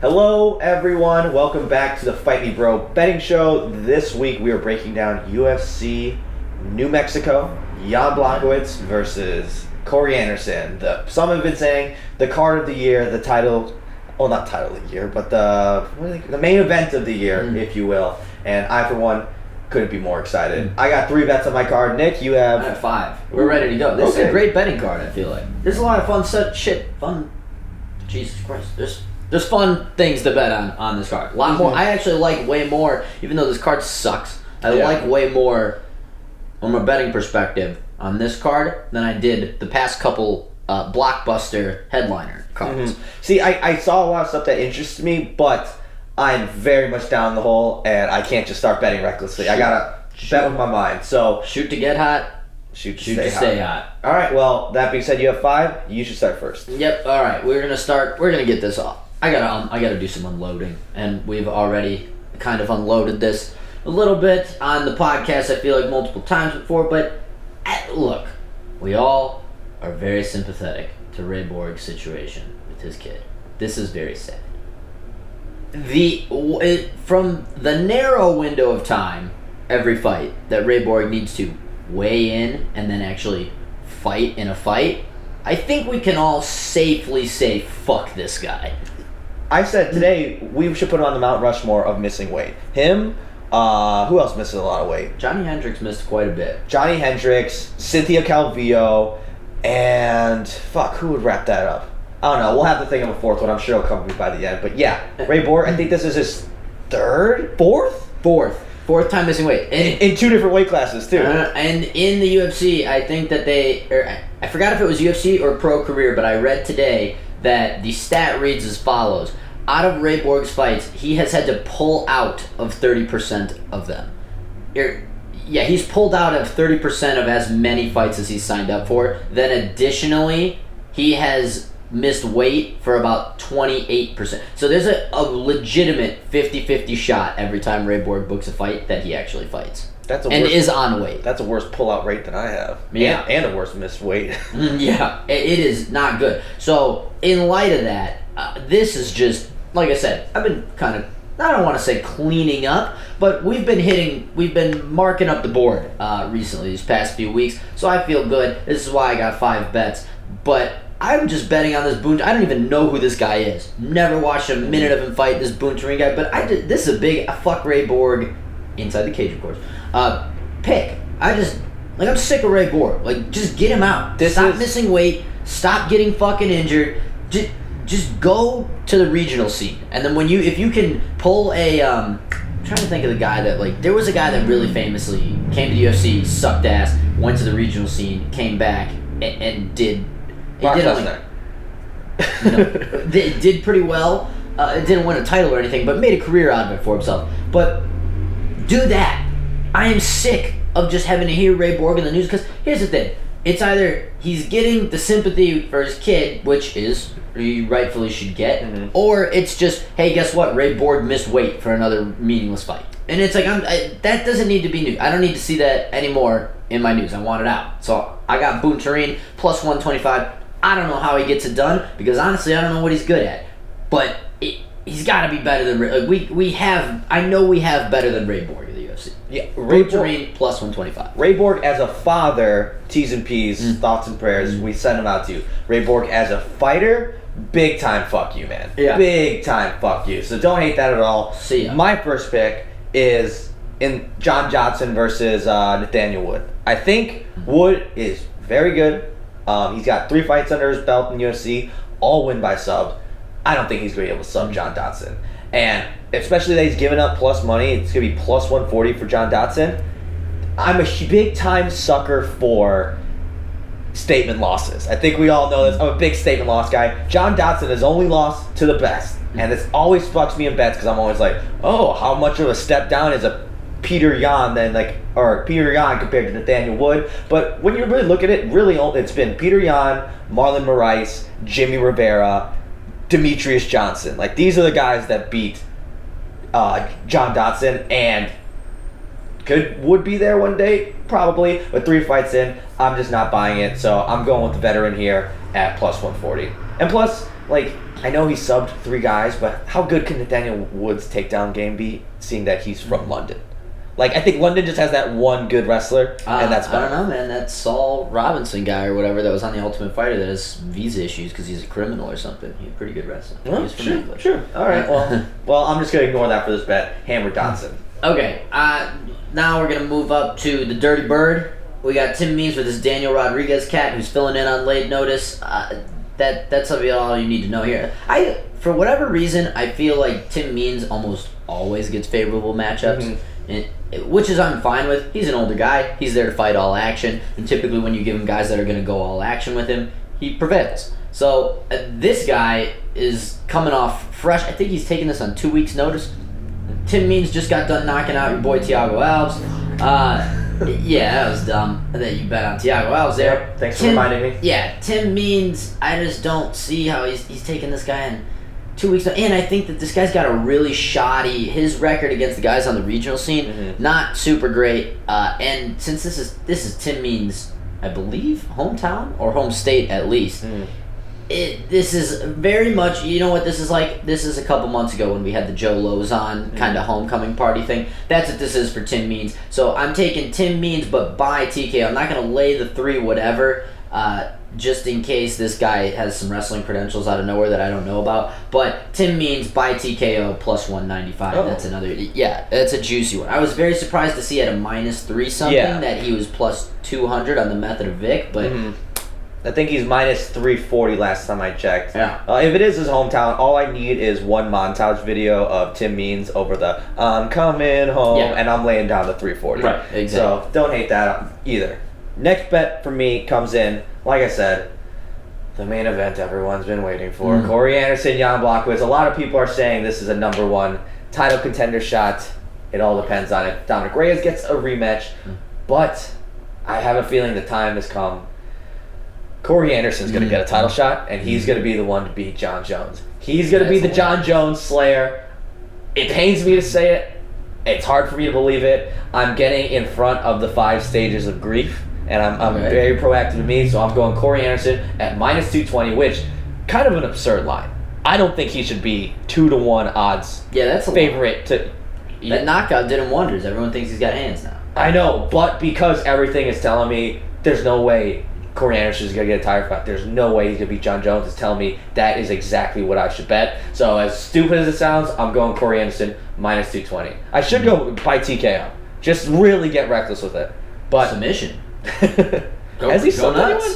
Hello, everyone. Welcome back to the Fight Me Bro betting show. This week we are breaking down UFC New Mexico, Jan Blachowicz versus Corey Anderson. Some have been saying the card of the year, the title, well, not title of the year, but the main event of the year, if you will. And I, for one, couldn't be more excited. I got 3 bets on my card. Nick, you have... I have 5. We're ready to go. This is a great betting card, I feel like. There's a lot of fun Jesus Christ. There's fun things to bet on this card. A lot more. I actually like way more, even though this card sucks, I like way more from a betting perspective on this card than I did the past couple blockbuster headliner cards. See, I saw a lot of stuff that interests me, but I'm very much down the hole, and I can't just start betting recklessly. I gotta bet with my mind. So shoot to get hot. Shoot to stay hot. All right. Well, that being said, you have 5. You should start first. Yep. All right. We're gonna get this off. I gotta do some unloading, and we've already kind of unloaded this a little bit on the podcast. I feel like multiple times before, but look, we all are very sympathetic to Ray Borg's situation with his kid. This is very sad. From the narrow window of time, every fight that Ray Borg needs to weigh in and then actually fight in a fight, I think we can all safely say fuck this guy. I said today we should put him on the Mount Rushmore of missing weight. Him, who else misses a lot of weight? Johnny Hendricks missed quite a bit. Johnny Hendricks, Cynthia Calvillo, and who would wrap that up? I don't know. We'll have to think of a 4th one. I'm sure he'll come to me by the end. But yeah, Ray Borg, I think this is his 4th time missing weight. In 2 different weight classes, too. And in the UFC, I think that I forgot if it was UFC or Pro Career, but I read today that the stat reads as follows. Out of Ray Borg's fights, he has had to pull out of 30% of them. He's pulled out of 30% of as many fights as he's signed up for. Then additionally, he has missed weight for about 28%. So there's a legitimate 50-50 shot every time Ray Borg books a fight that he actually fights. Is on weight. That's a worse pull-out rate than I have. Yeah. And a worse missed weight. Yeah, it is not good. So, in light of that, this is just, like I said, I've been kind of, I don't want to say cleaning up, but we've been marking up the board recently, these past few weeks, so I feel good. This is why I got 5 bets. But I'm just betting on this Boone. I don't even know who this guy is. Never watched a minute of him fight, this Boone Turing guy, but this is a big fuck Ray Borg, inside the cage, of course, pick. I'm sick of Ray Borg. Like, just get him out. Stop missing weight. Stop getting fucking injured. Just go to the regional scene. And then if you can pull I'm trying to think of the guy that, there was a guy that really famously came to the UFC, sucked ass, went to the regional scene, came back, and did... did pretty well. Didn't win a title or anything, but made a career out of it for himself. But do that. I am sick of just having to hear Ray Borg in the news, because here's the thing. It's either he's getting the sympathy for his kid, which he rightfully should get, or it's just, hey, guess what? Ray Borg missed weight for another meaningless fight. And it's like, that doesn't need to be news. I don't need to see that anymore in my news. I want it out. So I got Boone Turing plus 125. I don't know how he gets it done, because honestly, I don't know what he's good at. But he's got to be better than Ray. I know we have better than Ray Borg in the UFC. Yeah, Ray Borg plus 125. Ray Borg as a father, T's and P's, thoughts and prayers, we send him out to you. Ray Borg as a fighter, big time fuck you, man. Yeah. Big time fuck you. So don't hate that at all. See ya. My first pick is in John Johnson versus Nathaniel Wood. I think Wood is very good. He's got 3 fights under his belt in UFC, all win by sub. I don't think he's going to be able to sub John Dotson. And especially that he's giving up plus money, it's going to be plus 140 for John Dotson. I'm a big-time sucker for statement losses. I think we all know this. I'm a big statement loss guy. John Dotson has only lost to the best. And this always fucks me in bets, because I'm always like, oh, how much of a step down is a Peter Yan Peter Yan compared to Nathaniel Wood. But when you really look at it, really it's been Peter Yan, Marlon Moraes, Jimmy Rivera, Demetrius Johnson. Like, these are the guys that beat John Dotson, and would be there one day, probably, but 3 fights in, I'm just not buying it, so I'm going with the veteran here at plus 140. And plus, like, I know he subbed 3 guys, but how good can Nathaniel Wood's takedown game be, seeing that he's from London? Like, I think London just has that one good wrestler, and that's I don't know, man. That Saul Robinson guy or whatever that was on The Ultimate Fighter that has visa issues because he's a criminal or something. He's a pretty good wrestler. Well, he's from England. Sure. All right. Well, I'm just going to ignore that for this bet. Hammer Dotson. Okay. Now we're going to move up to the Dirty Bird. We got Tim Means with his Daniel Rodriguez cat who's filling in on late notice. That's all you need to know here. For whatever reason, I feel like Tim Means almost always gets favorable matchups. Which is I'm fine with. He's an older guy. He's there to fight all action. And typically when you give him guys that are going to go all action with him, he prevails. So this guy is coming off fresh. I think he's taking this on 2 weeks' notice. Tim Means just got done knocking out your boy Thiago Alves. Yeah, that was dumb that you bet on Thiago Alves there. Yep, thanks for reminding me. Yeah, Tim Means, I just don't see how he's taking this guy in 2 weeks. And I think that this guy's got a really his record against the guys on the regional scene, not super great. And since this is Tim Means, I believe, hometown or home state at least, this is very much, you know what this is like? This is a couple months ago when we had the Joe Lozon kind of homecoming party thing. That's what this is for Tim Means. So I'm taking Tim Means, but by TKO. I'm not going to lay the 3 whatever, just in case this guy has some wrestling credentials out of nowhere that I don't know about. But Tim Means by TKO plus 195. Oh. That's another, that's a juicy one. I was very surprised to see at a -3 something that he was plus 200 on the Method of Vic, but... I think he's minus 340 last time I checked. Yeah. If it is his hometown, all I need is one montage video of Tim Means over the "I'm coming home" and I'm laying down the 340. Right, exactly. So don't hate that either. Next bet for me comes in, like I said, the main event everyone's been waiting for. Corey Anderson, Jan Blachowicz. A lot of people are saying this is a #1 title contender shot. It all depends on it. Dominic Reyes gets a rematch, but I have a feeling the time has come. Corey Anderson's going to get a title shot, and he's going to be the one to beat John Jones. He's going to be the John Jones Slayer. It pains me to say it. It's hard for me to believe it. I'm getting in front of the 5 stages of grief, and I'm very proactive to me, so I'm going Corey Anderson at minus 220, which kind of an absurd line. I don't think he should be 2-1 odds. Yeah, that's a favorite to. That knockout did him wonders. Everyone thinks he's got hands now. I know, but because everything is telling me there's no way Corey Anderson is going to get a title fight, there's no way he's going to beat John Jones. It's telling me that is exactly what I should bet. So as stupid as it sounds, I'm going Corey Anderson minus 220. I should go by TKO. Just really get reckless with it. But submission. Has he sold anyone?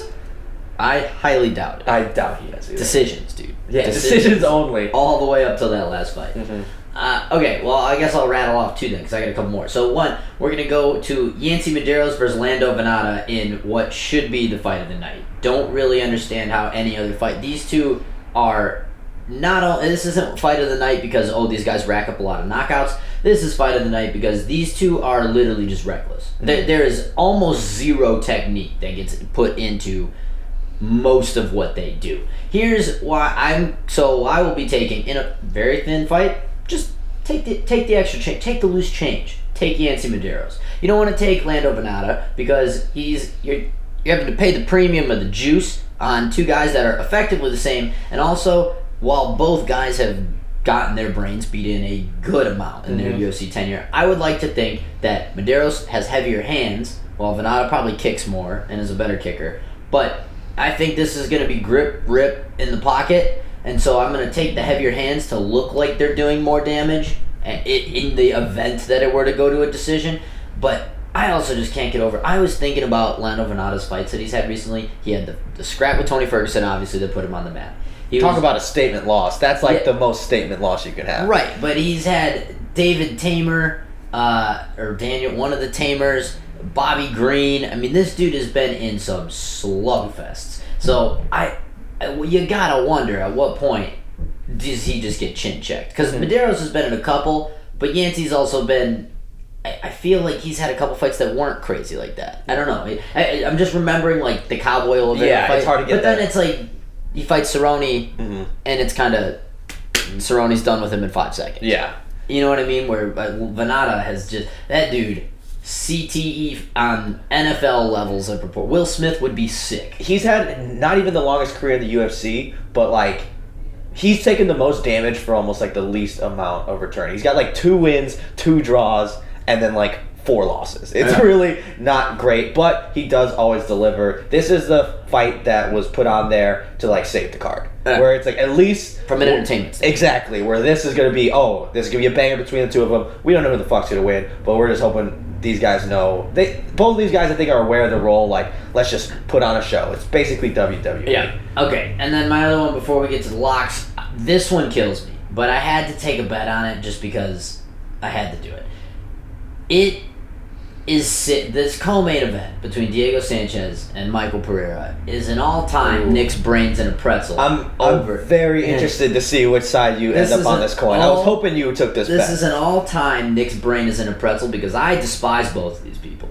I highly doubt it. I doubt he has either. Decisions, dude. Yeah, decisions only. All the way up till that last fight. Okay, well, I guess I'll rattle off 2 then, because I got a couple more. So, 1, we're going to go to Yancy Medeiros versus Lando Venata in what should be the fight of the night. Don't really understand how any other fight. These two are not... This isn't fight of the night because, these guys rack up a lot of knockouts. This is fight of the night because these two are literally just reckless. There is almost zero technique that gets put into most of what they do. Here's why I will be taking, in a very thin fight, just take the extra change, take the loose change, take Yancy Medeiros. You don't want to take Lando Venata because you're having to pay the premium of the juice on 2 guys that are effectively the same, and also while both guys have gotten their brains beat in a good amount in their UFC tenure, I would like to think that Medeiros has heavier hands while Venata probably kicks more and is a better kicker. But I think this is going to be grip, rip in the pocket. And so I'm going to take the heavier hands to look like they're doing more damage in the event that it were to go to a decision. But I also just can't get over. I was thinking about Lando Venata's fights that he's had recently. He had the scrap with Tony Ferguson, obviously, that put him on the map. Talk about a statement loss. That's like the most statement loss you can have. Right, but he's had David Tamer, or Daniel, one of the Tamers, Bobby Green. I mean, this dude has been in some slugfests. So you gotta wonder at what point does he just get chin checked? Because Medeiros has been in a couple, but Yancy's also been. I feel like he's had a couple fights that weren't crazy like that. I don't know. I'm just remembering like the Cowboy Oliveira fight. It's hard to get. But then it's like he fights Cerrone, and it's kind of Cerrone's done with him in 5 seconds. Yeah, you know what I mean. Where Venata has just that dude. CTE on NFL levels of report. Will Smith would be sick. He's had not even the longest career in the UFC, but like he's taken the most damage for almost like the least amount of return. He's got like 2 wins, 2 draws, and then like 4 losses. It's really not great, but he does always deliver. This is the fight that was put on there to like save the card. Where it's like at least from an entertainment standpoint. Exactly. Where this is gonna be this is gonna be a banger between the two of them. We don't know who the fuck's gonna win, but we're just hoping these guys know both of these guys I think are aware of the role, like let's just put on a show. It's basically WWE. Yeah. Okay. And then my other one before we get to the locks, this one kills me. But I had to take a bet on it just because I had to do it. It is this co-main event between Diego Sanchez and Michael Pereira is an all-time Nick's brains in a pretzel. I'm very interested to see which side you end up on this coin. I was hoping you took this bet. This is an all-time Nick's brain is in a pretzel because I despise both of these people.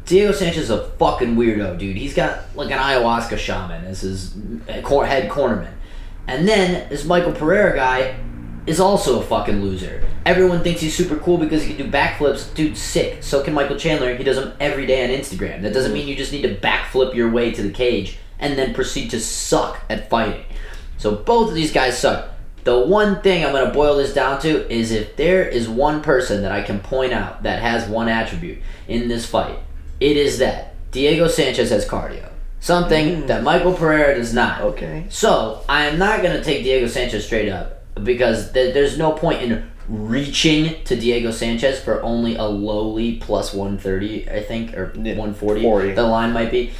Diego Sanchez is a fucking weirdo, dude. He's got like an ayahuasca shaman as his head cornerman. And then this Michael Pereira guy is also a fucking loser. Everyone thinks he's super cool because he can do backflips. Dude's sick. So can Michael Chandler. He does them every day on Instagram. That doesn't mean you just need to backflip your way to the cage and then proceed to suck at fighting. So both of these guys suck. The one thing I'm going to boil this down to is if there is one person that I can point out that has one attribute in this fight, it is that Diego Sanchez has cardio. Something that Michael Pereira does not. Okay. So I am not going to take Diego Sanchez straight up because there's no point in reaching to Diego Sanchez for only a lowly plus 130, I think, or 140. 40. The line might be.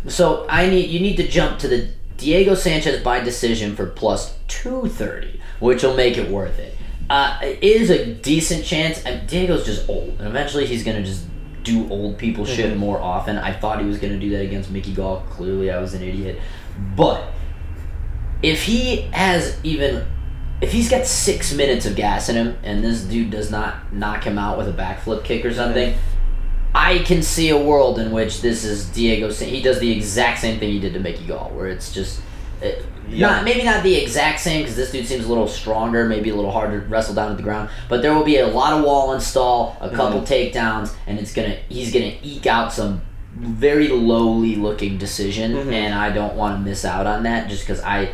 So you need to jump to the Diego Sanchez by decision for plus 230, which will make it worth it. It is a decent chance. And Diego's just old, and eventually he's going to just do old people shit more often. I thought he was going to do that against Mickey Gall. Clearly I was an idiot. But if he's got 6 minutes of gas in him and this dude does not knock him out with a backflip kick or something, I can see a world in which this is Diego. He does the exact same thing he did to Mickey Gall, where it's just maybe not the exact same because this dude seems a little stronger, maybe a little harder to wrestle down to the ground, but there will be a lot of wall install, a couple takedowns, and he's gonna eke out some very lowly looking decision, and I don't want to miss out on that just because I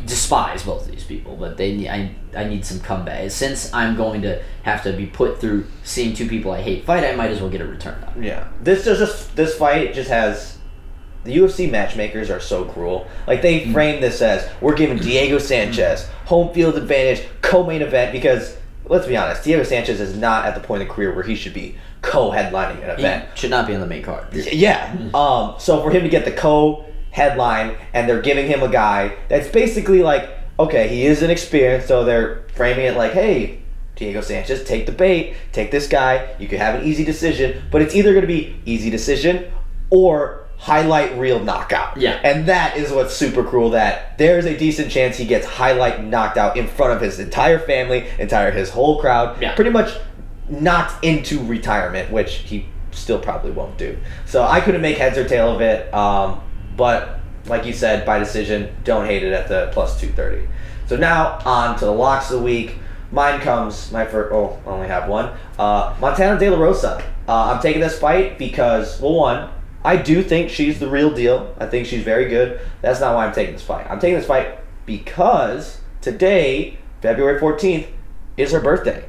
despise both of these people, but I need some comeback. Since I'm going to have to be put through seeing two people I hate fight, I might as well get a return on it. Yeah. This fight just has... The UFC matchmakers are so cruel. Like, they frame this as, we're giving Diego Sanchez home field advantage, co-main event, because, let's be honest, Diego Sanchez is not at the point in career where he should be co-headlining an event. He should not be on the main card. Yeah. So for him to get the co-headline, and they're giving him a guy that's basically like, okay, he is inexperienced, so they're framing it like, hey, Diego Sanchez, take the bait, take this guy, you could have an easy decision, but it's either going to be easy decision or highlight reel knockout. Yeah. And that is what's super cruel, that there's a decent chance he gets highlight knocked out in front of his entire family, his whole crowd, pretty much knocked into retirement, which he still probably won't do. So I couldn't make heads or tail of it, but like you said, by decision, don't hate it at the plus 230. So now on to the locks of the week. Mine comes, I only have one. Montana De La Rosa. I'm taking this fight because, well, one, I do think she's the real deal. I think she's very good. That's not why I'm taking this fight. I'm taking this fight because today, February 14th, is her birthday.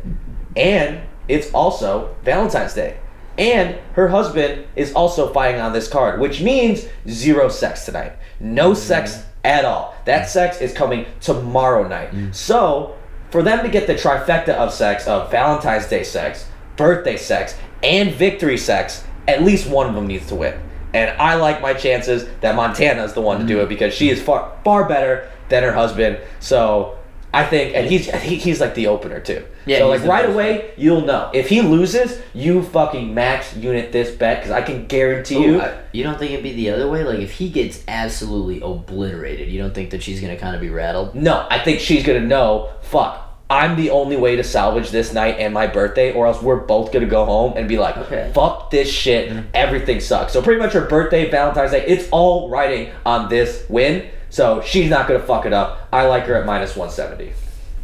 And it's also Valentine's Day. And her husband is also fighting on this card, which means 0 sex tonight. No sex at all. That sex is coming tomorrow night. So, for them to get the trifecta of sex, of Valentine's Day sex, birthday sex, and victory sex, at least one of them needs to win. And I like my chances that Montana is the one to do it because she is far, far better than her husband. So I think, and he's like the opener too. Yeah, so like right away, you'll know. If he loses, you fucking max unit this bet because I can guarantee you. You don't think it'd be the other way? Like if he gets absolutely obliterated, you don't think that she's gonna kind of be rattled? No, I think she's gonna know, fuck, I'm the only way to salvage this night and my birthday, or else we're both gonna go home and be like, fuck this shit, everything sucks. So pretty much her birthday, Valentine's Day, it's all riding on this win. So she's not gonna fuck it up. I like her at minus 170.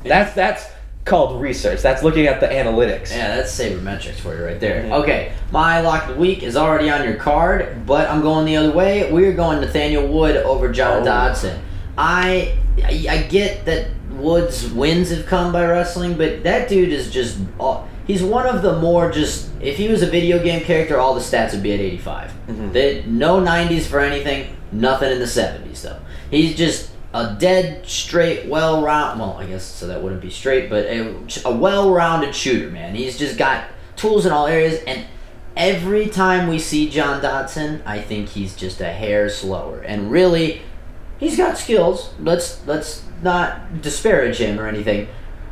That's called research. That's looking at the analytics. Yeah, that's sabermetrics for you right there. Okay, my lock of the week is already on your card, but I'm going the other way. We're going Nathaniel Wood over John Dodson. I I get that Woods' wins have come by wrestling, but that dude is just... he's one of the more just... If he was a video game character, all the stats would be at 85. No 90s for anything, nothing in the 70s, though. He's just a dead, straight, well-rounded... Well, I guess so that wouldn't be straight, but a well-rounded shooter, man. He's just got tools in all areas, and every time we see John Dodson, I think he's just a hair slower. And really, he's got skills. Let's not disparage him or anything.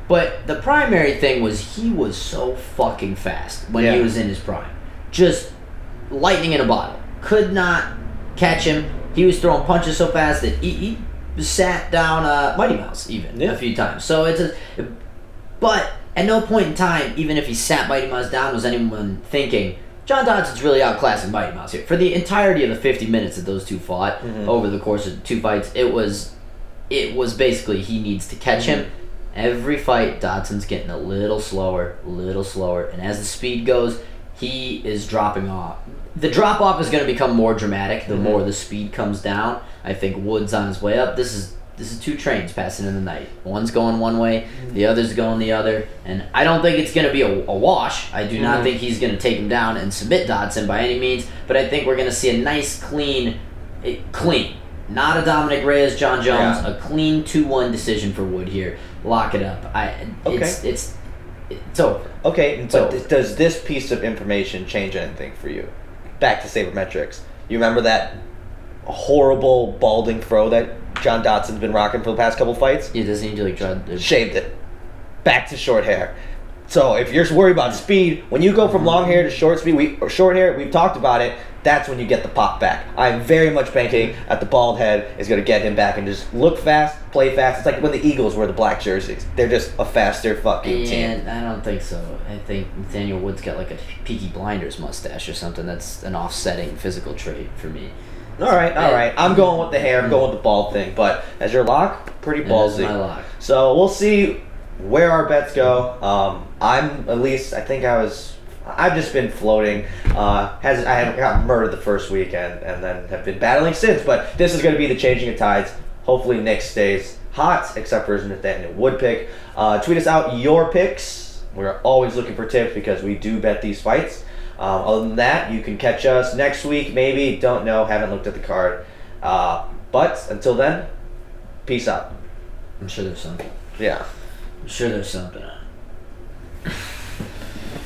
But the primary thing was he was so fucking fast when he was in his prime. Just lightning in a bottle. Could not catch him. He was throwing punches so fast that he sat down Mighty Mouse even a few times. So but at no point in time, even if he sat Mighty Mouse down, was anyone thinking, John Dodson's really outclassing Mighty Mouse here. For the entirety of the 50 minutes that those two fought, over the course of 2 fights, it was basically he needs to catch him. Every fight, Dodson's getting a little slower, and as the speed goes, he is dropping off. The drop-off is going to become more dramatic the more the speed comes down. I think Wood's on his way up. This is 2 trains passing in the night. One's going one way, the other's going the other, and I don't think it's going to be a wash. I do not think he's going to take him down and submit Dodson by any means, but I think we're going to see a nice, clean, not a Dominic Reyes, John Jones, a clean 2-1 decision for Wood here. Lock it up. It's over. Okay, but does this piece of information change anything for you? Back to sabermetrics. You remember that horrible balding fro that John Dodson's been rocking for the past couple fights? Yeah, doesn't he shaved it. Back to short hair. So if you're worried about speed, when you go from long hair to short short hair, we've talked about it. That's when you get the pop back. I'm very much banking at the bald head is going to get him back and just look fast, play fast. It's like when the Eagles wear the black jerseys. They're just a faster fucking team. I don't think so. I think Nathaniel Wood's got like a Peaky Blinders mustache or something. That's an offsetting physical trait for me. All right. I'm going with the hair. I'm going with the bald thing. But as your lock, pretty ballsy. That's my lock. So we'll see where our bets go. I've just been floating. I got murdered the first weekend and then have been battling since. But this is going to be the changing of tides. Hopefully Nick stays hot, except for his Nathaniel Wood pick. Tweet us out your picks. We're always looking for tips because we do bet these fights. Other than that, you can catch us next week, maybe. Don't know. Haven't looked at the card. But until then, peace out. I'm sure there's something. Yeah. I'm sure there's something.